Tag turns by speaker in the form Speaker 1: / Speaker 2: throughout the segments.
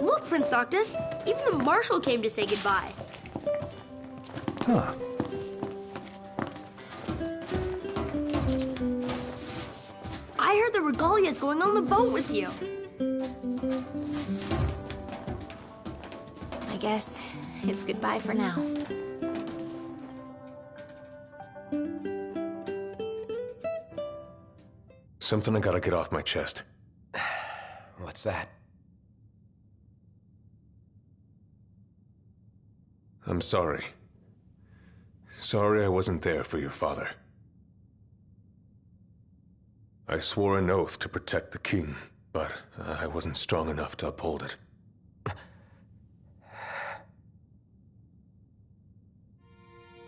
Speaker 1: Look, Prince Noctis, even the Marshal came to say goodbye.
Speaker 2: Huh.
Speaker 1: I heard the Regalia's going on the boat with you.
Speaker 3: I guess it's goodbye for now.
Speaker 2: Something I gotta get off my chest.
Speaker 4: What's that?
Speaker 2: I'm sorry. Sorry I wasn't there for your father. I swore an oath to protect the king, but I wasn't strong enough to uphold it.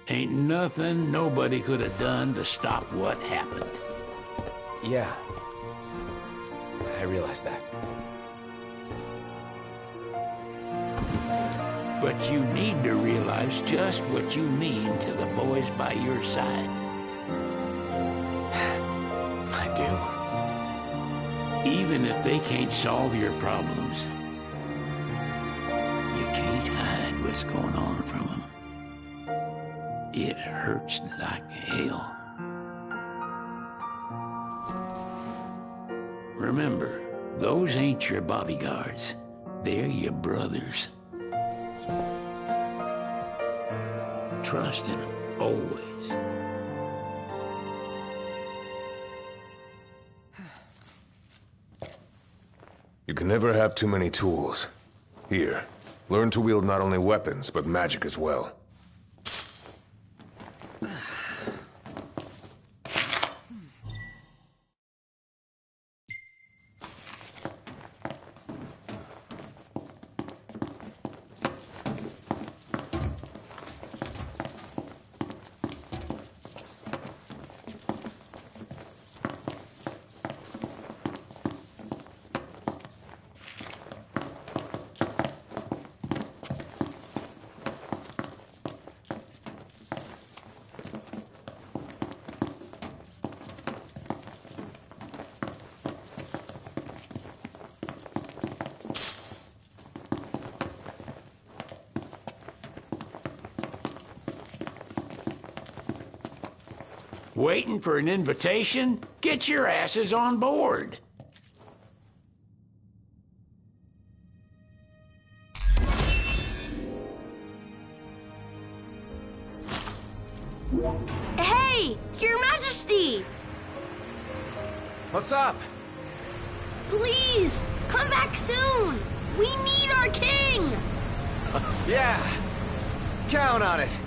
Speaker 5: Ain't nothing nobody could have done to stop what happened.
Speaker 4: Yeah. I realize that.
Speaker 5: But you need to realize just what you mean to the boys by your side.
Speaker 4: I do.
Speaker 5: Even if they can't solve your problems, you can't hide what's going on from them. It hurts like hell. Remember, those ain't your bodyguards. They're your brothers. Trust in them, always.
Speaker 2: You can never have too many tools. Here, learn to wield not only weapons, but magic as well.
Speaker 5: Waiting for an invitation? Get your asses on board.
Speaker 1: Hey, Your Majesty!
Speaker 4: What's up?
Speaker 1: Please, come back soon! We need our king!
Speaker 4: Yeah. Count on it.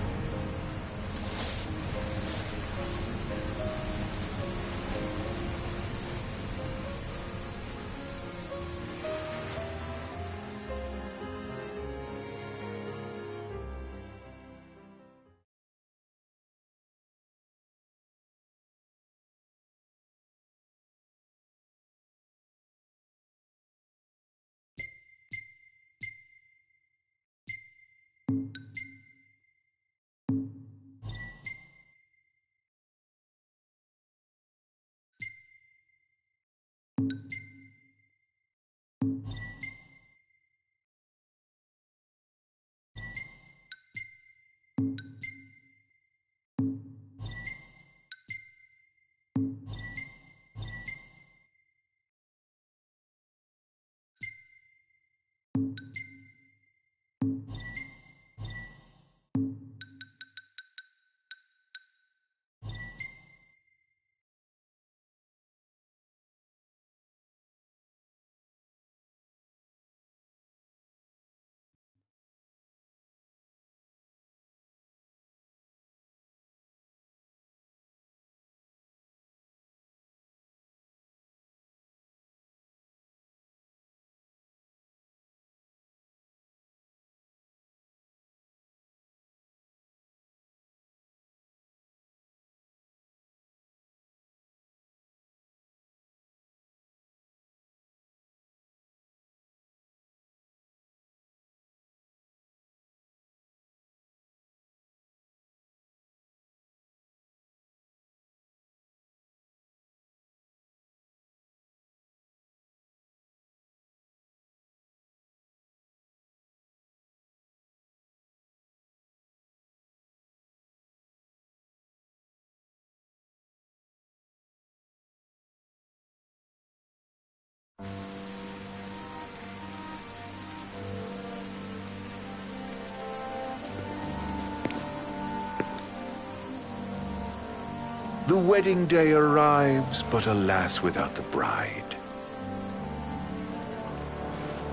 Speaker 6: The wedding day arrives, but alas, without the bride.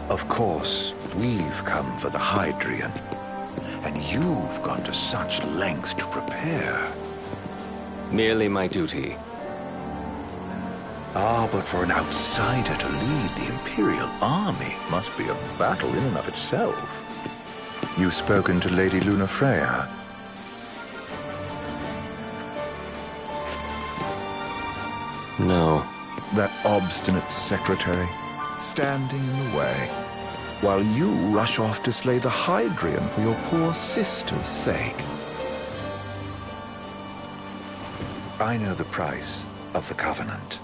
Speaker 6: Of course, we've come for the Hydrian, and you've gone to such lengths to prepare.
Speaker 4: Merely my duty.
Speaker 6: Ah, but for an outsider to lead the Imperial army must be a battle in and of itself. You've spoken to Lady Lunafreya.
Speaker 4: No.
Speaker 6: That obstinate secretary, standing in the way, while you rush off to slay the Hydrian for your poor sister's sake. I know the price of the Covenant.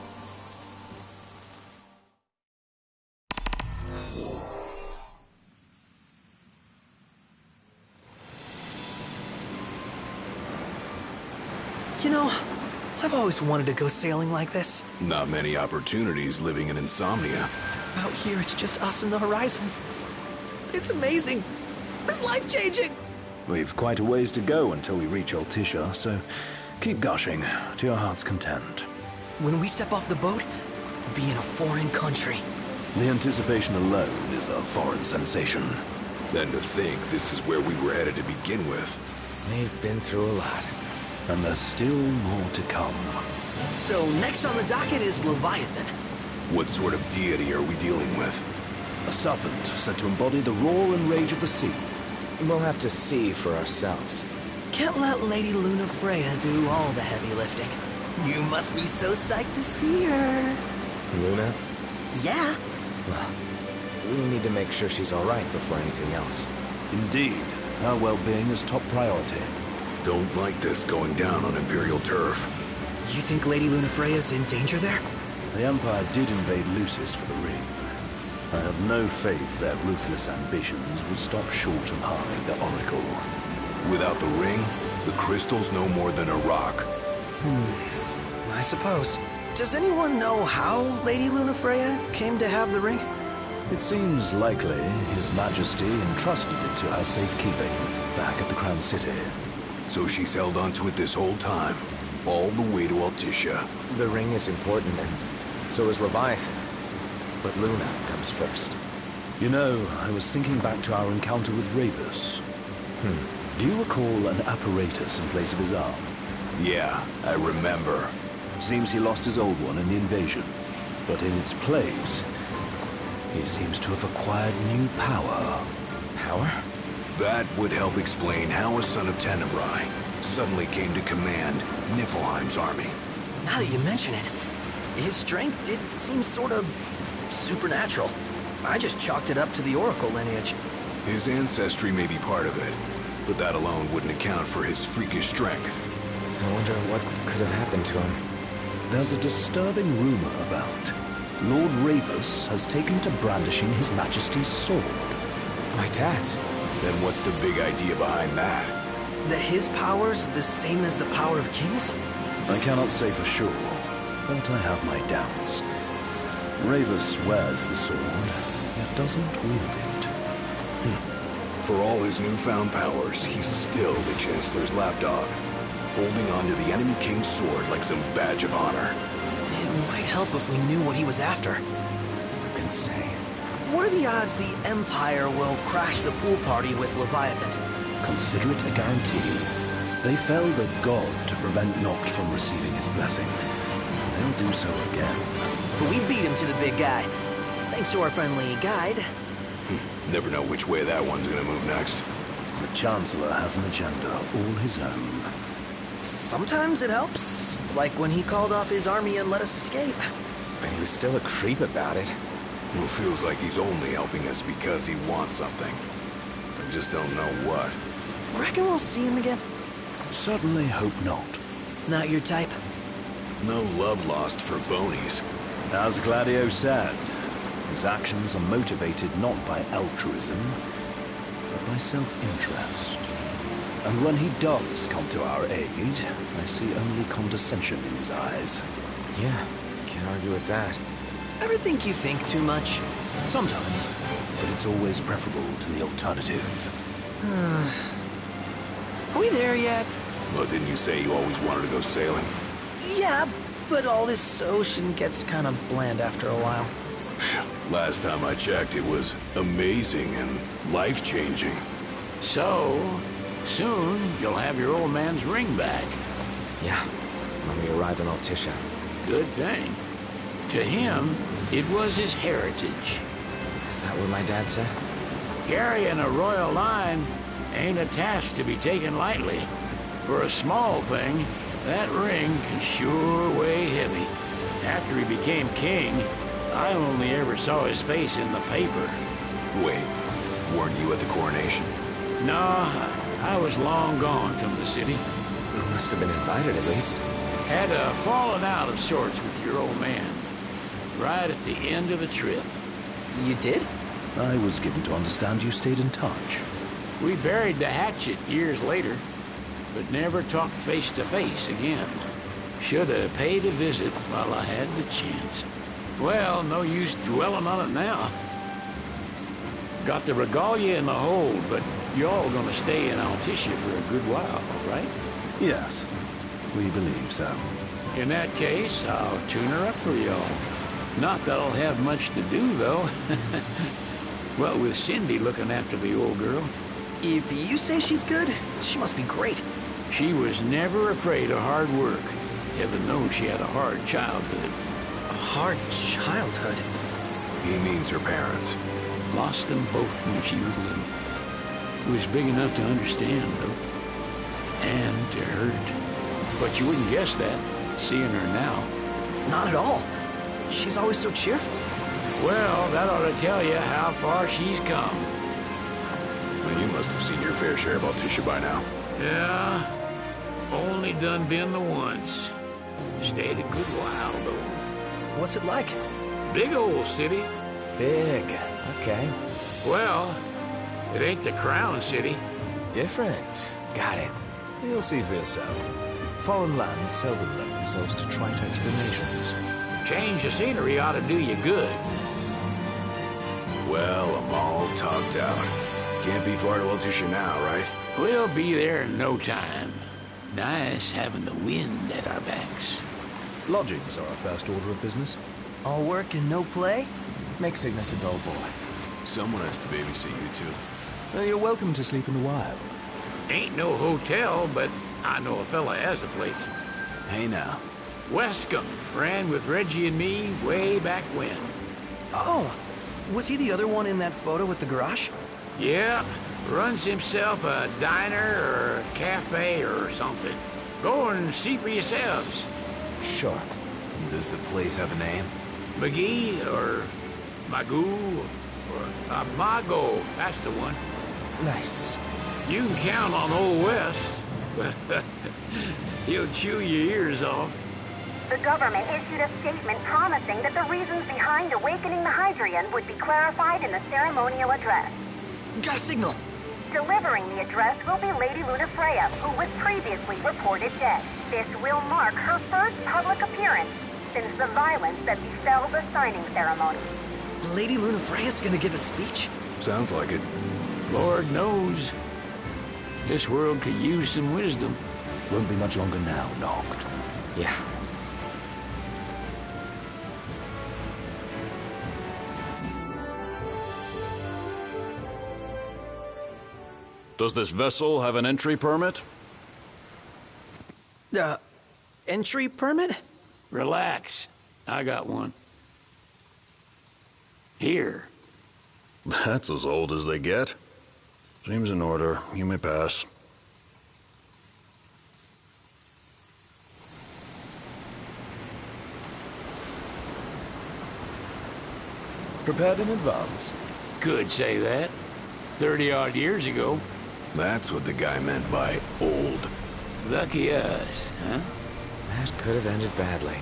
Speaker 7: You know, I've always wanted to go sailing like this.
Speaker 8: Not many opportunities living in Insomnia.
Speaker 7: Out here, it's just us and the horizon. It's amazing. It's life-changing.
Speaker 9: We've quite a ways to go until we reach Altisha, so keep gushing to your heart's content.
Speaker 7: When we step off the boat, we'll be in a foreign country.
Speaker 9: The anticipation alone is a foreign sensation.
Speaker 8: Then to think this is where we were headed to begin with.
Speaker 4: We've been through a lot.
Speaker 9: And there's still more to come.
Speaker 7: So next on the docket is Leviathan.
Speaker 8: What sort of deity are we dealing with?
Speaker 9: A serpent said to embody the roar and rage of the sea.
Speaker 4: We'll have to see for ourselves.
Speaker 7: Can't let Lady Lunafreya do all the heavy lifting. You must be so psyched to see her.
Speaker 4: Luna?
Speaker 7: Yeah.
Speaker 4: Well, we need to make sure she's all right before anything else.
Speaker 9: Indeed, her well-being is top priority.
Speaker 8: Don't like this going down on Imperial turf.
Speaker 7: You think Lady Lunafreya's in danger there?
Speaker 9: The Empire did invade Lucis for the ring. I have no faith their ruthless ambitions would stop short of harming the Oracle.
Speaker 8: Without the ring, the crystal's no more than a rock.
Speaker 7: I suppose. Does anyone know how Lady Lunafreya came to have the ring?
Speaker 9: It seems likely His Majesty entrusted it to her safekeeping back at the Crown City.
Speaker 8: So she's held onto it this whole time, all the way to Altisha.
Speaker 4: The ring is important, and so is Leviathan. But Luna comes first.
Speaker 9: You know, I was thinking back to our encounter with Ravus. Do you recall an apparatus in place of his arm?
Speaker 8: Yeah, I remember.
Speaker 9: Seems he lost his old one in the invasion. But in its place, he seems to have acquired new power.
Speaker 4: Power?
Speaker 8: That would help explain how a son of Tenebrae suddenly came to command Niflheim's army.
Speaker 7: Now that you mention it, his strength did seem sort of supernatural. I just chalked it up to the Oracle lineage.
Speaker 8: His ancestry may be part of it, but that alone wouldn't account for his freakish strength.
Speaker 4: I wonder what could have happened to him.
Speaker 9: There's a disturbing rumor about Lord Ravus has taken to brandishing His Majesty's sword.
Speaker 4: My dad's.
Speaker 8: Then what's the big idea behind that?
Speaker 7: That his power's the same as the power of kings?
Speaker 9: I cannot say for sure, but I have my doubts. Ravus wears the sword, yet doesn't wield it.
Speaker 8: For all his newfound powers, he's still the Chancellor's lapdog, holding onto the enemy king's sword like some badge of honor.
Speaker 7: It might help if we knew what he was after.
Speaker 4: Who can say?
Speaker 7: What are the odds the Empire will crash the pool party with Leviathan?
Speaker 9: Consider it a guarantee. They felled a god to prevent Noct from receiving his blessing. They'll do so again.
Speaker 7: But we beat him to the big guy, thanks to our friendly guide.
Speaker 8: Never know which way that one's gonna move next.
Speaker 9: The Chancellor has an agenda all his own.
Speaker 7: Sometimes it helps, like when he called off his army and let us escape.
Speaker 4: But he was still a creep about it.
Speaker 8: Well, feels like he's only helping us because he wants something. I just don't know what.
Speaker 7: Reckon we'll see him again?
Speaker 9: Certainly hope not.
Speaker 7: Not your type?
Speaker 8: No love lost for phonies.
Speaker 9: As Gladio said, his actions are motivated not by altruism, but by self-interest. And when he does come to our aid, I see only condescension in his eyes.
Speaker 4: Yeah, can't argue with that.
Speaker 7: Ever think you think too much?
Speaker 9: Sometimes, but it's always preferable to the alternative.
Speaker 7: Are we there yet?
Speaker 8: Well, didn't you say you always wanted to go sailing?
Speaker 7: Yeah, but all this ocean gets kind of bland after a while.
Speaker 8: Last time I checked, it was amazing and life-changing.
Speaker 5: So, soon you'll have your old man's ring back.
Speaker 4: Yeah, when we arrive in Altissia.
Speaker 5: Good thing. To him, it was his heritage.
Speaker 4: Is that what my dad said?
Speaker 5: Carrying a royal line ain't a task to be taken lightly. For a small thing, that ring can sure weigh heavy. After he became king, I only ever saw his face in the paper.
Speaker 8: Wait, weren't you at the coronation?
Speaker 5: No, I was long gone from the city.
Speaker 4: You must have been invited at least.
Speaker 5: Had a falling out of sorts with your old man. Right at the end of the trip.
Speaker 7: You did?
Speaker 9: I was given to understand you stayed in touch.
Speaker 5: We buried the hatchet years later, but never talked face to face again. Should have paid a visit while I had the chance. Well, no use dwelling on it now. Got the regalia in the hold, but y'all gonna stay in Altissia for a good while, right?
Speaker 9: Yes, we believe so.
Speaker 5: In that case, I'll tune her up for y'all. Not that I'll have much to do, though. Well, with Cindy looking after the old girl.
Speaker 7: If you say she's good, she must be great.
Speaker 5: She was never afraid of hard work. Heaven knows she had a hard childhood.
Speaker 7: A hard childhood?
Speaker 8: He means her parents.
Speaker 5: Lost them both when she was little. Was big enough to understand, though. And to hurt. But you wouldn't guess that, seeing her now.
Speaker 7: Not at all. She's always so cheerful.
Speaker 5: Well, that ought to tell you how far she's come.
Speaker 8: Well, you must have seen your fair share of Altissia by now.
Speaker 5: Yeah, only done been the once. Stayed a good while, though.
Speaker 7: What's it like?
Speaker 5: Big old city.
Speaker 4: Big. Okay.
Speaker 5: Well, it ain't the Crown City.
Speaker 4: Different. Got it.
Speaker 9: You'll see for yourself. Foreign lands seldom lend themselves to trite explanations.
Speaker 5: Change of scenery ought to do you good.
Speaker 8: Well, I'm all talked out. Can't be far to Altissia now, right?
Speaker 5: We'll be there in no time. Nice having the wind at our backs.
Speaker 9: Lodgings are our first order of business.
Speaker 7: All work and no play?
Speaker 4: Makes Ignis a dull boy.
Speaker 8: Someone has to babysit you, too.
Speaker 9: You're welcome to sleep in the wild.
Speaker 5: Ain't no hotel, but I know a fella has a place.
Speaker 8: Hey, now.
Speaker 5: Wescombe ran with Reggie and me way back when.
Speaker 7: Oh, was he the other one in that photo with the garage?
Speaker 5: Yeah, runs himself a diner or a cafe or something. Go and see for yourselves.
Speaker 4: Sure.
Speaker 8: Does the place have a name?
Speaker 5: McGee or Magoo or Mago, that's the one.
Speaker 4: Nice.
Speaker 5: You can count on Old West. He'll chew your ears off.
Speaker 10: The government issued a statement promising that the reasons behind awakening the Hydrian would be clarified in the ceremonial address.
Speaker 7: Got a signal.
Speaker 10: Delivering the address will be Lady Lunafreya, who was previously reported dead. This will mark her first public appearance since the violence that befell the signing ceremony.
Speaker 7: Lady Lunafreya's gonna give a speech?
Speaker 8: Sounds like it.
Speaker 5: Lord knows. This world could use some wisdom.
Speaker 9: Won't be much longer now, Noct.
Speaker 4: Yeah.
Speaker 11: Does this vessel have an entry permit?
Speaker 7: Entry permit?
Speaker 5: Relax. I got one. Here.
Speaker 11: That's as old as they get. Seems in order. You may pass.
Speaker 9: Prepared in advance?
Speaker 5: Could say that. 30-odd years ago.
Speaker 8: That's what the guy meant by old.
Speaker 5: Lucky us, huh?
Speaker 4: That could have ended badly.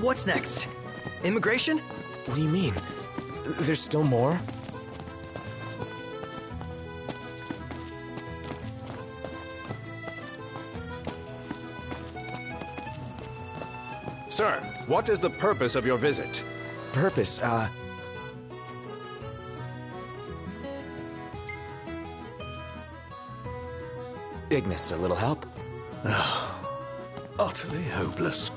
Speaker 7: What's next? Immigration?
Speaker 4: What do you mean? There's still more?
Speaker 12: Sir, what is the purpose of your visit?
Speaker 4: Purpose, Ignis, a little help?
Speaker 9: Utterly hopeless.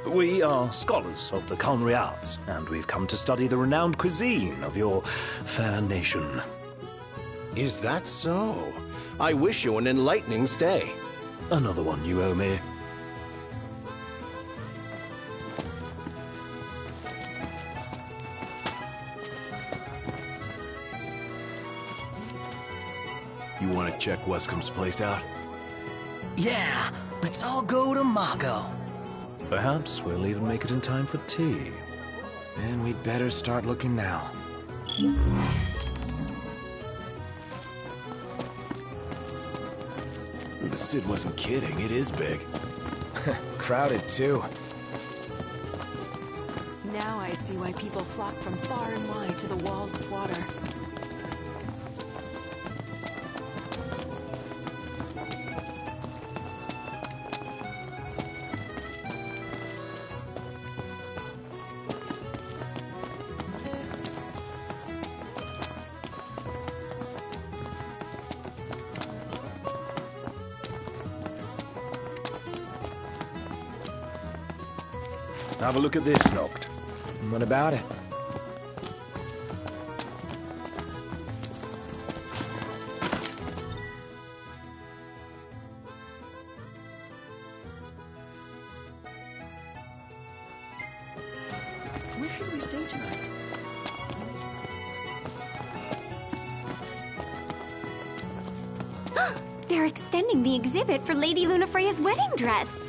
Speaker 9: We are scholars of the culinary arts, and we've come to study the renowned cuisine of your fair nation.
Speaker 12: Is that so? I wish you an enlightening stay.
Speaker 9: Another one you owe me.
Speaker 8: You want to check Wescom's place out?
Speaker 7: Yeah, let's all go to Mago.
Speaker 9: Perhaps we'll even make it in time for tea.
Speaker 4: Then we'd better start looking now.
Speaker 8: Sid wasn't kidding, it is big.
Speaker 4: Crowded, too.
Speaker 13: Now I see why people flock from far and wide to the walls of water.
Speaker 9: Have a look at this, Noct.
Speaker 4: What about it?
Speaker 7: Where should we stay tonight?
Speaker 1: They're extending the exhibit for Lady Lunafreya's wedding dress.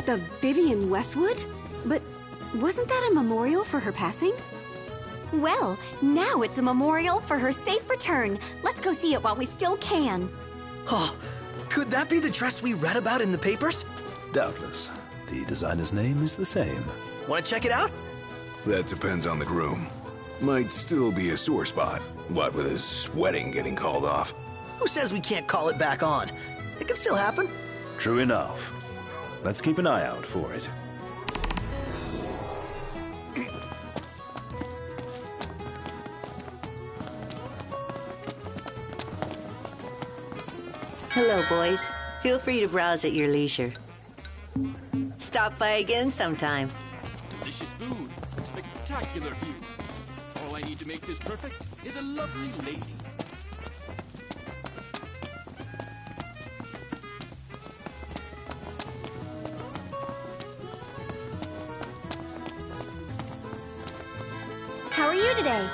Speaker 13: The Vivian Westwood? But wasn't that a memorial for her passing?
Speaker 1: Well, now it's a memorial for her safe return. Let's go see it while we still can.
Speaker 7: Oh, could that be the dress we read about in the papers?
Speaker 9: Doubtless. The designer's name is the same.
Speaker 7: Want to check it out?
Speaker 8: That depends on the groom. Might still be a sore spot. What with his wedding getting called off.
Speaker 7: Who says we can't call it back on? It can still happen.
Speaker 9: True enough. Let's keep an eye out for it.
Speaker 14: Hello, boys. Feel free to browse at your leisure. Stop by again sometime.
Speaker 15: Delicious food, spectacular view. All I need to make this perfect is a lovely lady.
Speaker 1: today.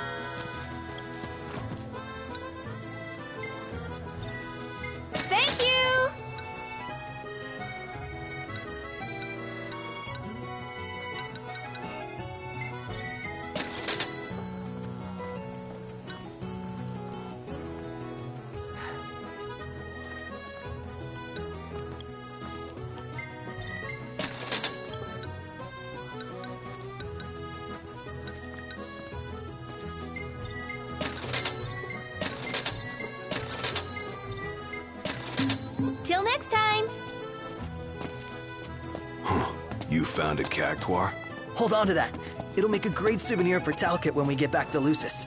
Speaker 1: Thank you! Till next time!
Speaker 8: You found a cactuar?
Speaker 7: Hold on to that. It'll make a great souvenir for Talcott when we get back to Lucis.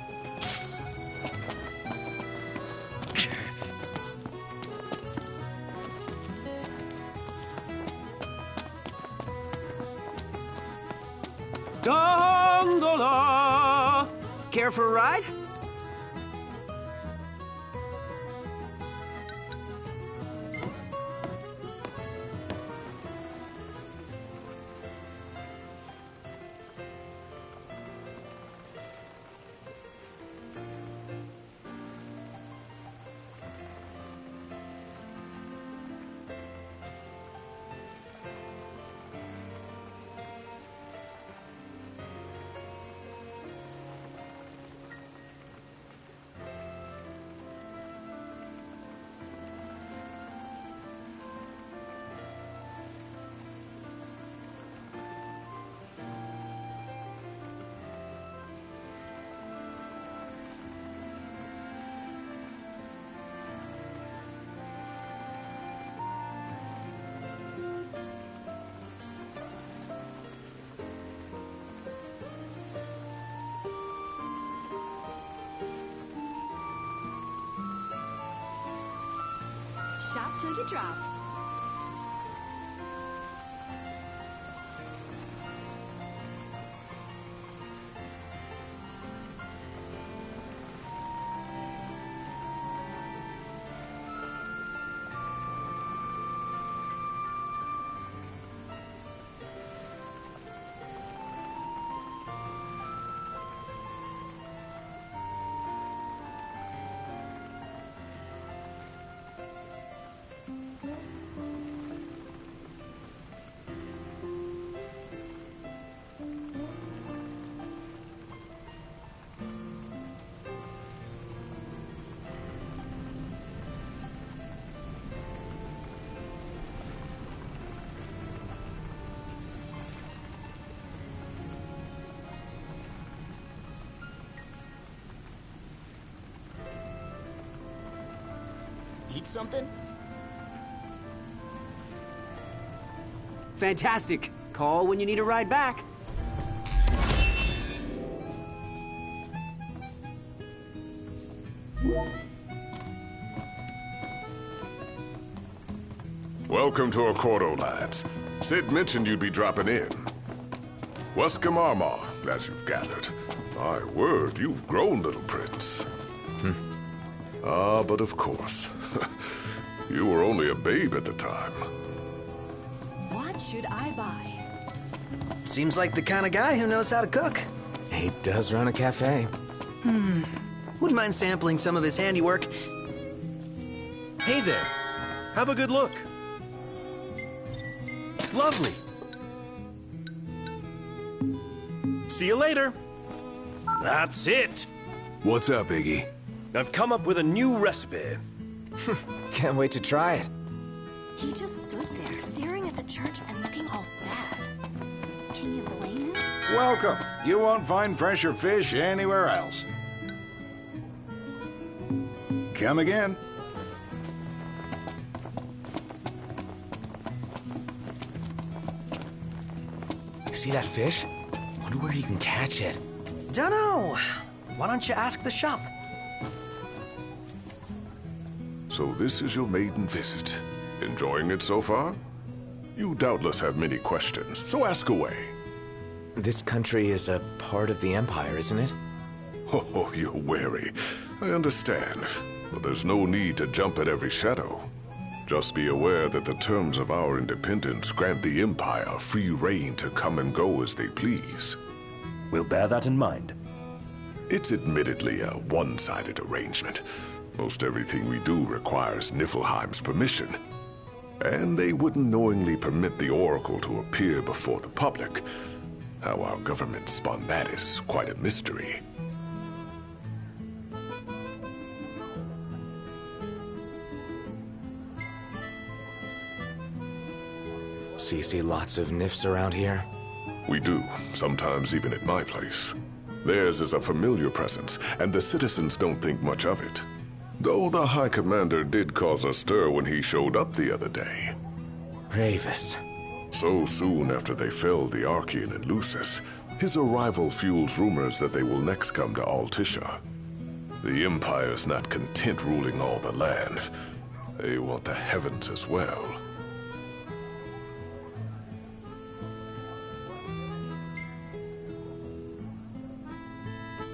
Speaker 15: Gondola! Care for a ride?
Speaker 13: Shop till you drop.
Speaker 16: Eat something?
Speaker 15: Fantastic. Call when you need a ride back.
Speaker 2: Welcome to Accordo, lads. Sid mentioned you'd be dropping in. Welcome Armor, as you've gathered. My word, you've grown, little prince. Ah, but of course. You were only a babe at the time.
Speaker 13: What should I buy?
Speaker 7: Seems like the kind of guy who knows how to cook.
Speaker 4: He does run a cafe.
Speaker 7: Wouldn't mind sampling some of his handiwork.
Speaker 12: Hey there. Have a good look. Lovely. See you later.
Speaker 9: That's it.
Speaker 8: What's up, Iggy?
Speaker 9: I've come up with a new recipe.
Speaker 4: Can't wait to try it.
Speaker 13: He just stood there, staring at the church and looking all sad. Can you blame him?
Speaker 17: Welcome. You won't find fresher fish anywhere else. Come again.
Speaker 4: See that fish? Wonder where you can catch it.
Speaker 7: Dunno. Why don't you ask the shop?
Speaker 2: So this is your maiden visit. Enjoying it so far? You doubtless have many questions, so ask away.
Speaker 4: This country is a part of the Empire, isn't it?
Speaker 2: Oh, you're wary. I understand. But there's no need to jump at every shadow. Just be aware that the terms of our independence grant the Empire free reign to come and go as they please.
Speaker 9: We'll bear that in mind.
Speaker 2: It's admittedly a one-sided arrangement. Most everything we do requires Niflheim's permission. And they wouldn't knowingly permit the Oracle to appear before the public. How our government spun that is quite a mystery.
Speaker 4: So you see lots of Nifs around here?
Speaker 2: We do, sometimes even at my place. Theirs is a familiar presence, and the citizens don't think much of it. Though the High Commander did cause a stir when he showed up the other day.
Speaker 4: Ravis.
Speaker 2: So soon after they felled the Archean and Lucis, his arrival fuels rumors that they will next come to Altisha. The Empire's not content ruling all the land. They want the heavens as well.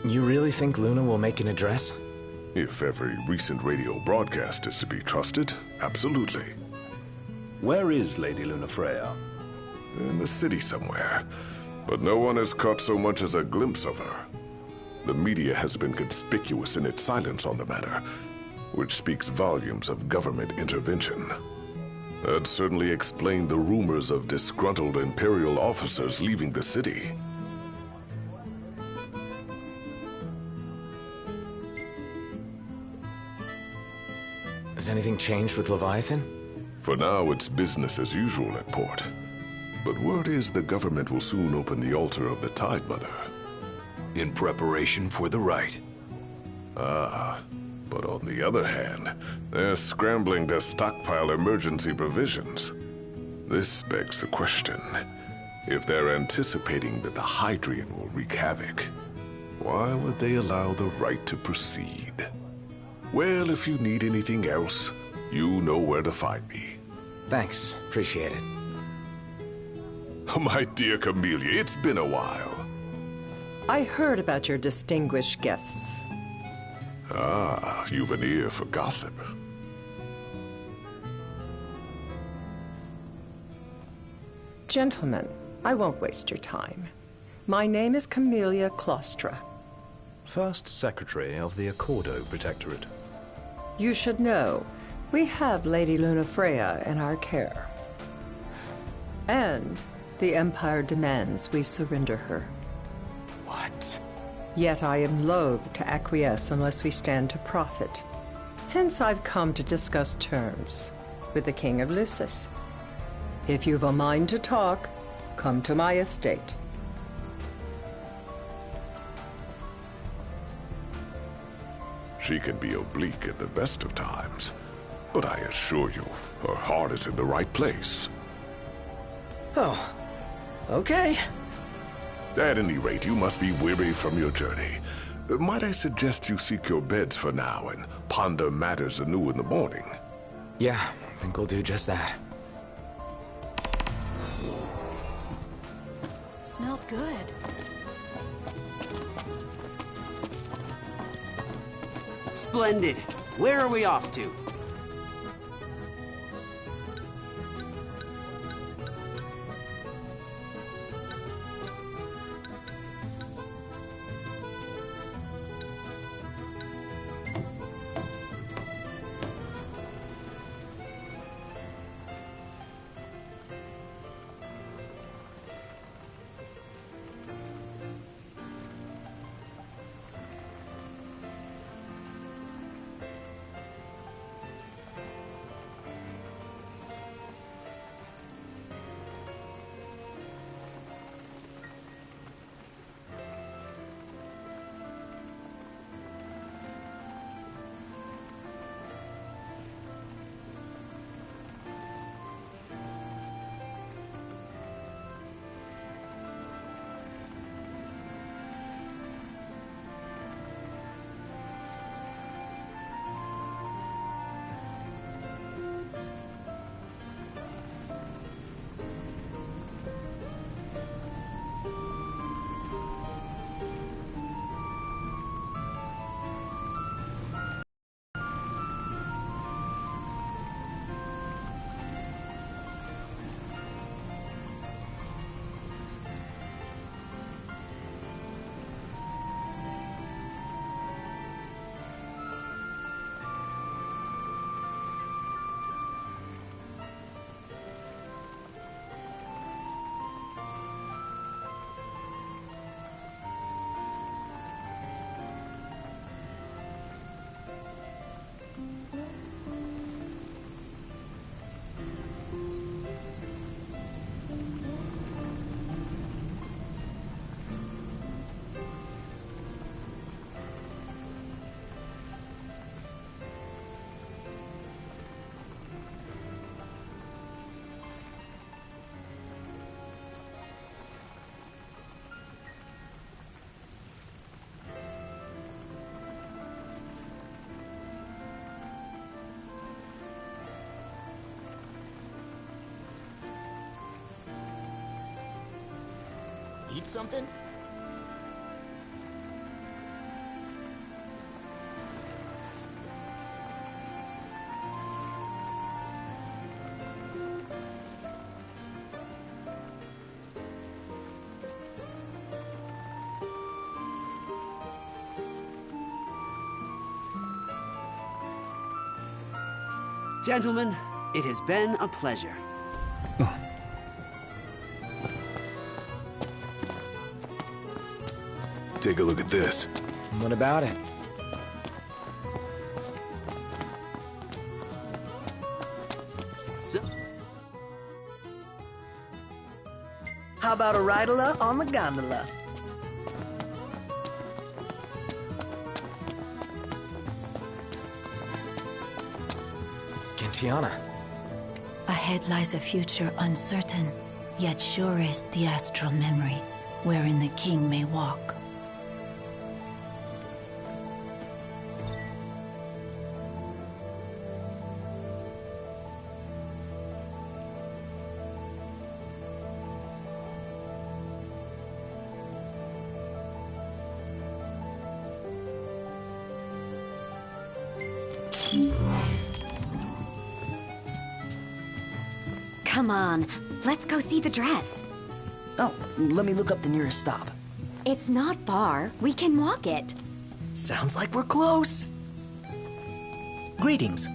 Speaker 4: You really think Luna will make an address?
Speaker 2: If every recent radio broadcast is to be trusted, absolutely.
Speaker 9: Where is Lady Lunafreya?
Speaker 2: In the city somewhere, but no one has caught so much as a glimpse of her. The media has been conspicuous in its silence on the matter, which speaks volumes of government intervention. That certainly explained the rumors of disgruntled Imperial officers leaving the city.
Speaker 4: Has anything changed with Leviathan?
Speaker 2: For now, it's business as usual at port. But word is the government will soon open the altar of the Tide Mother.
Speaker 8: In preparation for the rite.
Speaker 2: Ah, but on the other hand, they're scrambling to stockpile emergency provisions. This begs the question, if they're anticipating that the Hydrian will wreak havoc, why would they allow the rite to proceed? Well, if you need anything else, you know where to find me.
Speaker 4: Thanks. Appreciate it.
Speaker 2: My dear Camellia, it's been a while.
Speaker 16: I heard about your distinguished guests.
Speaker 2: Ah, you've an ear for gossip.
Speaker 16: Gentlemen, I won't waste your time. My name is Camellia Claustra.
Speaker 9: First Secretary of the Accordo Protectorate.
Speaker 16: You should know, we have Lady Lunafreya in our care. And the Empire demands we surrender her.
Speaker 4: What?
Speaker 16: Yet I am loath to acquiesce unless we stand to profit. Hence I've come to discuss terms with the King of Lucis. If you've a mind to talk, come to my estate.
Speaker 2: She can be oblique at the best of times, but I assure you, her heart is in the right place.
Speaker 7: Oh, okay.
Speaker 2: At any rate, you must be weary from your journey. Might I suggest you seek your beds for now and ponder matters anew in the morning?
Speaker 4: Yeah, I think we'll do just that.
Speaker 3: Smells good.
Speaker 15: Splendid. Where are we off to?
Speaker 18: Need something?
Speaker 15: Gentlemen, it has been a pleasure.
Speaker 8: Take a look at this.
Speaker 4: What about it?
Speaker 7: How about a ride-a-la on the gondola?
Speaker 4: Tiana.
Speaker 19: Ahead lies a future uncertain, yet sure is the astral memory, wherein the king may walk.
Speaker 1: Come on, let's go see the dress.
Speaker 7: Oh, let me look up the nearest stop.
Speaker 1: It's not far. We can walk it.
Speaker 7: Sounds like we're close.
Speaker 18: Greetings.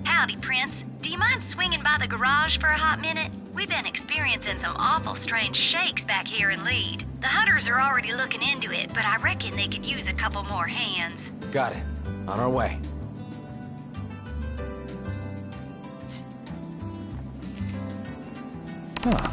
Speaker 20: Howdy, Prince. Do you mind swinging by the garage for a hot minute? We've been experiencing some awful strange shakes back here in Lead. The hunters are already looking into it, but I reckon they could use a couple more hands.
Speaker 4: Got it. On our way. Huh.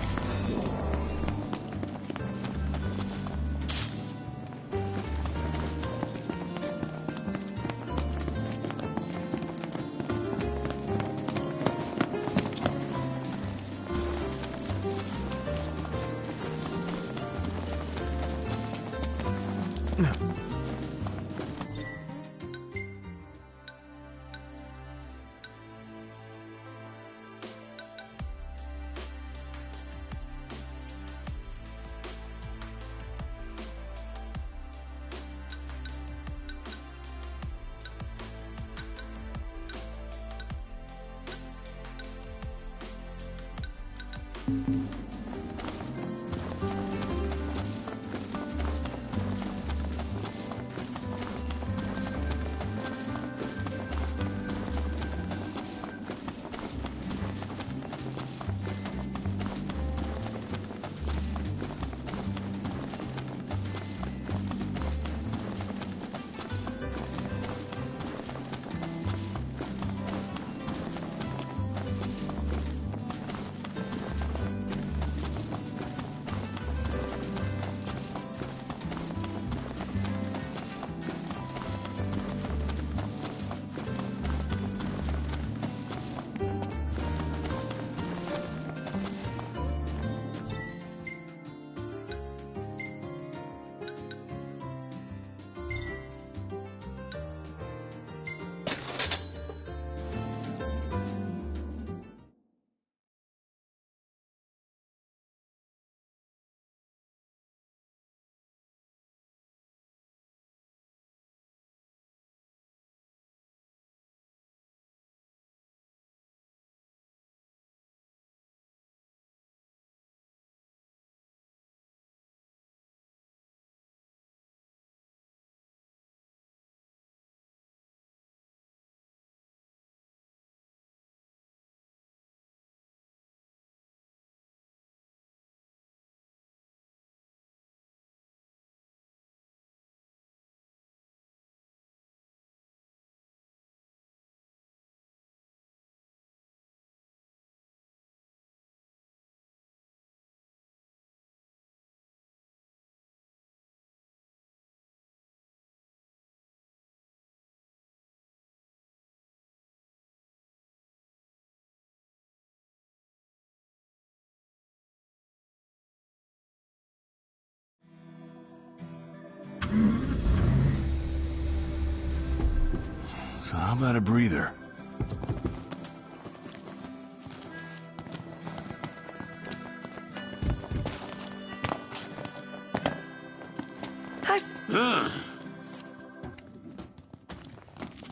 Speaker 17: So how about a breather?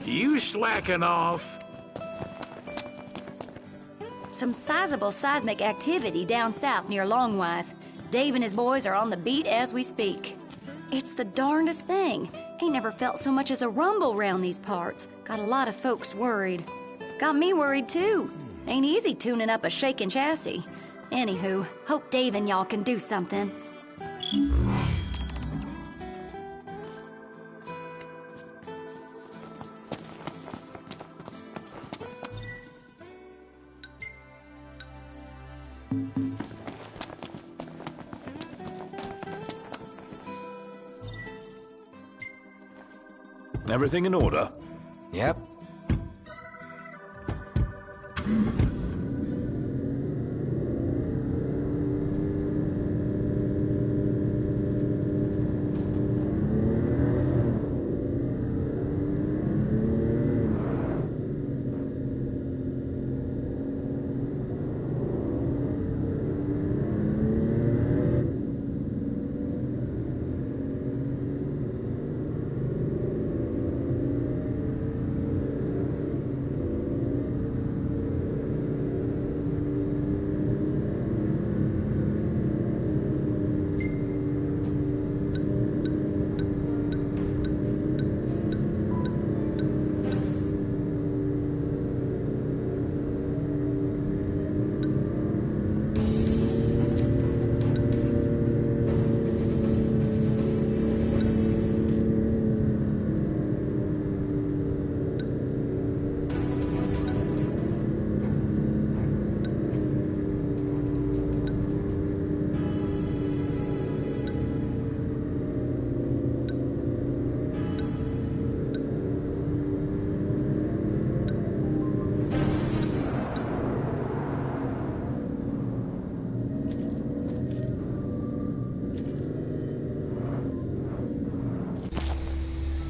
Speaker 5: You slacking off?
Speaker 20: Some sizable seismic activity down south near Longwythe. Dave and his boys are on the beat as we speak. It's the darndest thing. Ain't never felt so much as a rumble round these parts. Got a lot of folks worried. Got me worried too. Ain't easy tuning up a shaking chassis. Anywho, hope Dave and y'all can do something.
Speaker 9: Everything in order?
Speaker 4: Yep.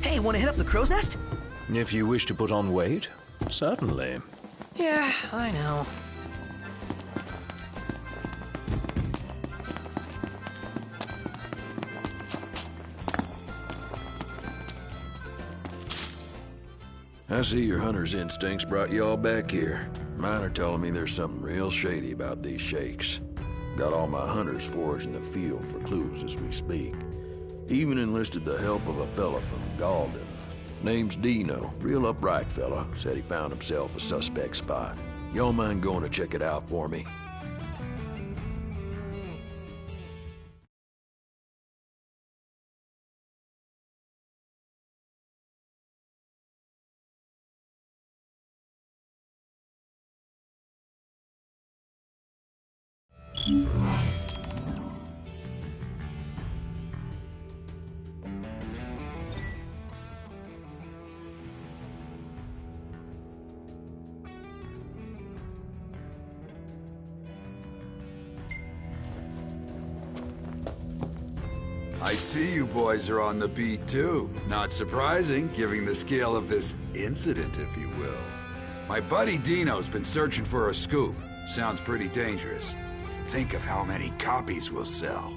Speaker 7: Hey, wanna hit up the crow's nest?
Speaker 9: If you wish to put on weight, certainly.
Speaker 7: Yeah, I know.
Speaker 18: I see your hunter's instincts brought you all back here. Mine are telling me there's something real shady about these shakes. Got all my hunters foraged in the field for clues as we speak. Even enlisted the help of a fella from Galden. Name's Dino, real upright fella. Said he found himself a suspect spot. Y'all mind going to check it out for me?
Speaker 17: I see you boys are on the beat too. Not surprising, given the scale of this incident, if you will. My buddy Dino's been searching for a scoop. Sounds pretty dangerous. Think of how many copies we'll sell.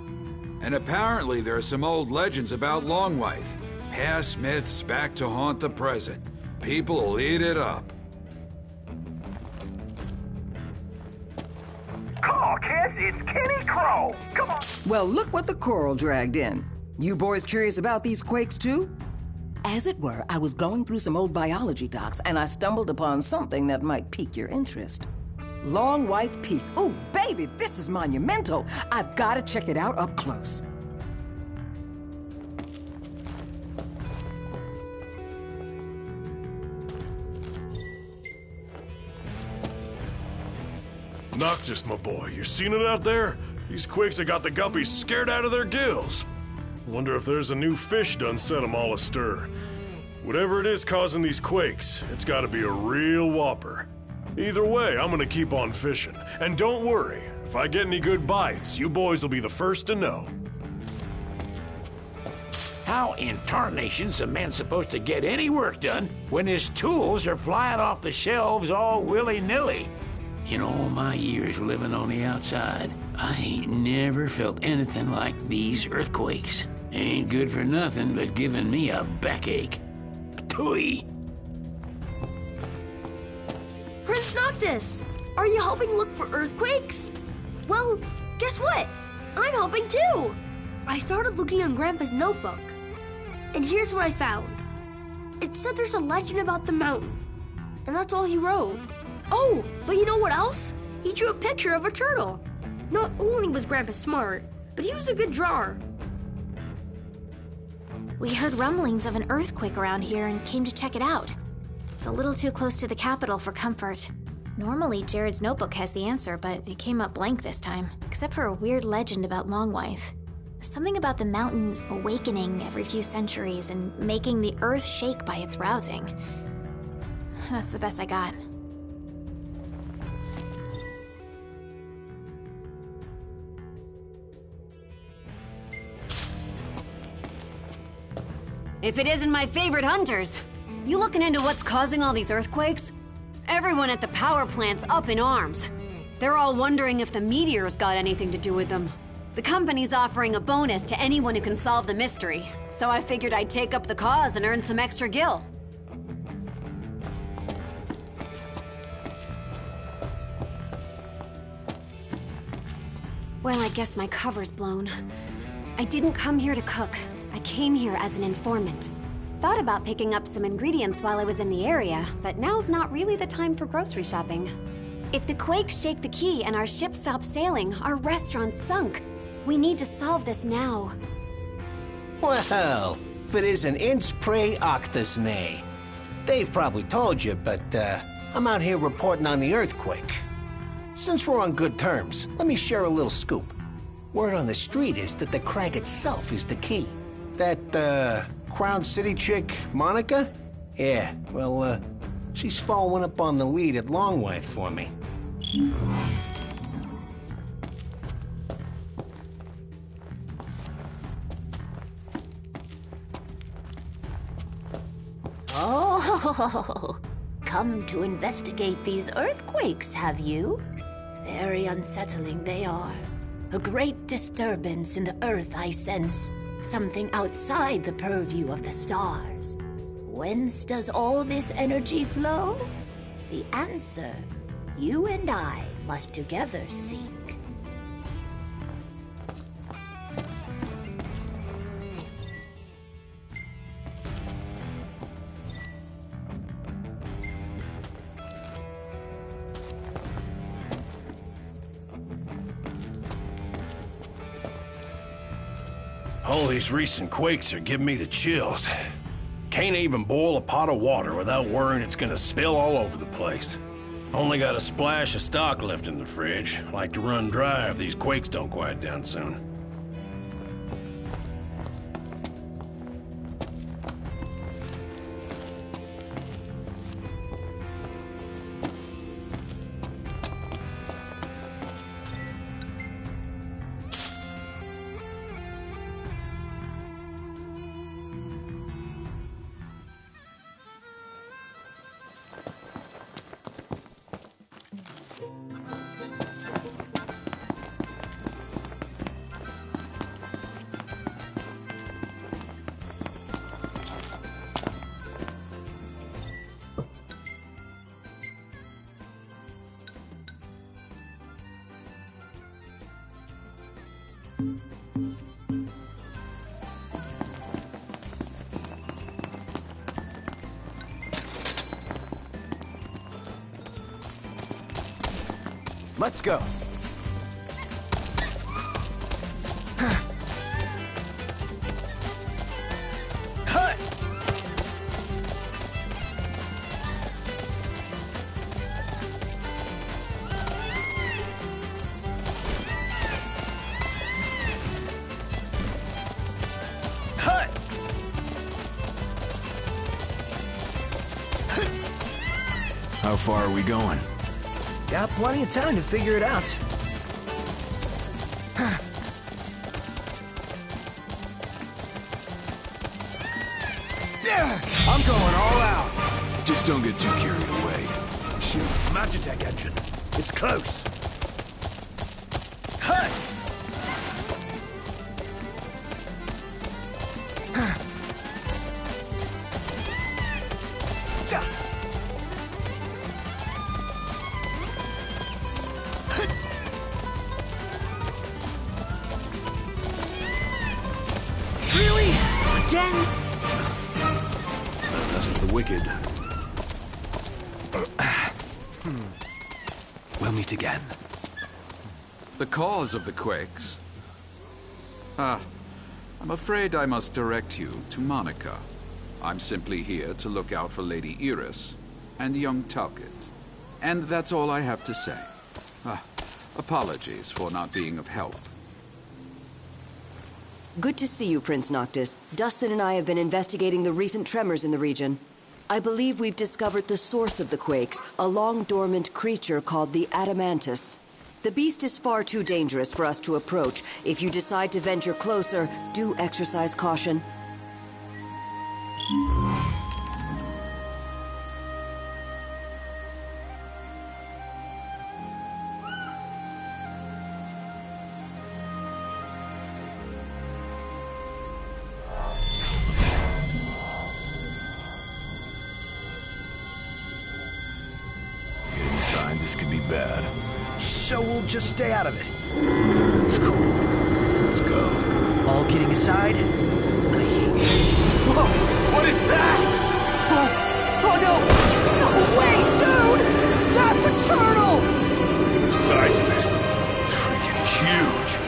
Speaker 17: And apparently there are some old legends about Longwythe. Past myths back to haunt the present. People will eat it up.
Speaker 21: Come on, kids, it's Kenny Crow. Come on.
Speaker 22: Well, look what the coral dragged in. You boys curious about these quakes too? As it were, I was going through some old biology docs and I stumbled upon something that might pique your interest. Longwythe Peak. Ooh, baby, this is monumental. I've got to check it out up close.
Speaker 23: Noctis, my boy, you seen it out there? These quakes have got the guppies scared out of their gills. Wonder if there's a new fish done set them all astir. Whatever it is causing these quakes, it's gotta be a real whopper. Either way, I'm gonna keep on fishing. And don't worry, if I get any good bites, you boys will be the first to know.
Speaker 5: How in tarnation's a man supposed to get any work done when his tools are flying off the shelves all willy-nilly? In all my years living on the outside, I ain't never felt anything like these earthquakes. Ain't good for nothing but giving me a backache. Ptooey!
Speaker 6: Prince Noctis, are you helping look for earthquakes? Well, guess what? I'm helping too! I started looking in Grandpa's notebook, and here's what I found. It said there's a legend about the mountain, and that's all he wrote. Oh, but you know what else? He drew a picture of a turtle. Not only was Grandpa smart, but he was a good drawer.
Speaker 3: We heard rumblings of an earthquake around here and came to check it out. It's a little too close to the capital for comfort. Normally, Jared's notebook has the answer, but it came up blank this time, except for a weird legend about Longwife. Something about the mountain awakening every few centuries and making the earth shake by its rousing. That's the best I got.
Speaker 10: If it isn't my favorite hunters, you looking into what's causing all these earthquakes? Everyone at the power plant's up in arms. They're all wondering if the meteors got anything to do with them. The company's offering a bonus to anyone who can solve the mystery, so I figured I'd take up the cause and earn some extra gil. Well, I guess my cover's blown. I didn't come here to cook. I came here as an informant. Thought about picking up some ingredients while I was in the area, but now's not really the time for grocery shopping. If the quakes shake the key and our ship stops sailing, our restaurant's sunk. We need to solve this now.
Speaker 12: Well, if it isn't inch pre octus nay. They've probably told you, but I'm out here reporting on the earthquake. Since we're on good terms, let me share a little scoop. Word on the street is that the crag itself is the key. That, Crown City chick, Monica? Yeah, well, she's following up on the lead at Longwife for me.
Speaker 19: Oh, come to investigate these earthquakes, have you? Very unsettling they are. A great disturbance in the earth I sense. Something outside the purview of the stars. Whence does all this energy flow? The answer you and I must together seek.
Speaker 9: All these recent quakes are giving me the chills. Can't even boil a pot of water without worrying it's gonna spill all over the place. Only got a splash of stock left in the fridge. Like to run dry if these quakes don't quiet down soon.
Speaker 4: Let's go.
Speaker 17: How far are we going?
Speaker 7: Got plenty of time to figure it out.
Speaker 8: I'm going all out. Just don't get too carried away.
Speaker 9: Magitech engine. It's close. Hey!
Speaker 7: Really? Again?
Speaker 9: That's for the wicked.
Speaker 8: We'll meet again.
Speaker 17: The cause of the quakes? I'm afraid I must direct you to Monica. I'm simply here to look out for Lady Iris and young Talcott. And that's all I have to say. Apologies for not being of help.
Speaker 11: Good to see you, Prince Noctis. Dustin and I have been investigating the recent tremors in the region. I believe we've discovered the source of the quakes, a long-dormant creature called the Adamantus. The beast is far too dangerous for us to approach. If you decide to venture closer, do exercise caution.
Speaker 8: This could be bad.
Speaker 7: So we'll just stay out of it.
Speaker 8: It's cool. Let's go.
Speaker 7: All kidding aside, I hate you.
Speaker 12: Whoa! What is that? Oh no! No, wait, dude! That's a turtle!
Speaker 23: The size of it, it's freaking huge.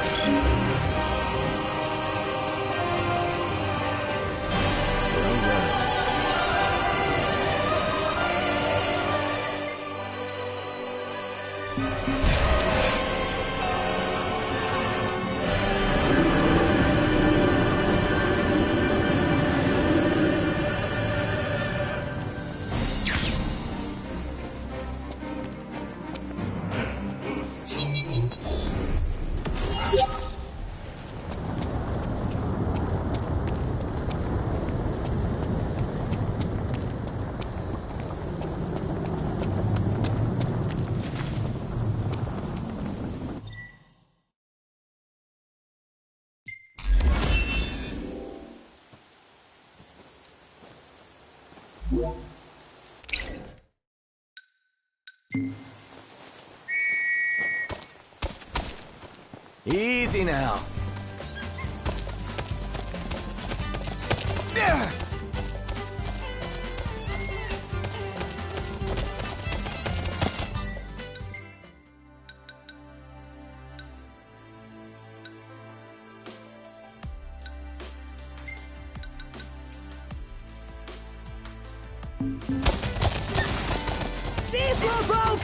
Speaker 4: Easy now.
Speaker 12: See you, Slowpoke!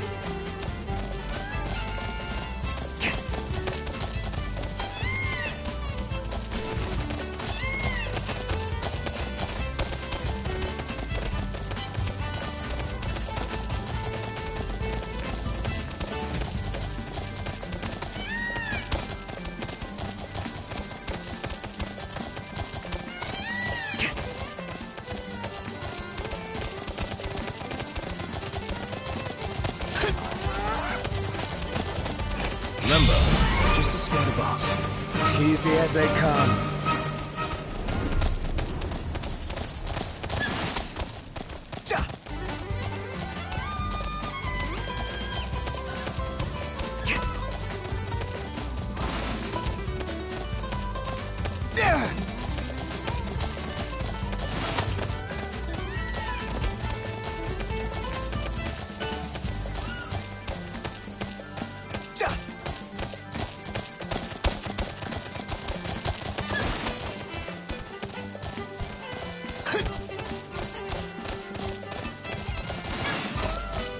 Speaker 4: Remember, just a squad of us. Easy as they come.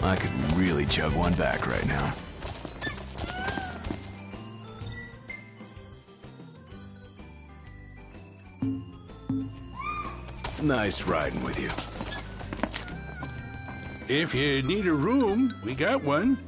Speaker 8: I could really chug one back right now. Nice riding with you.
Speaker 13: If you need a room, we got one.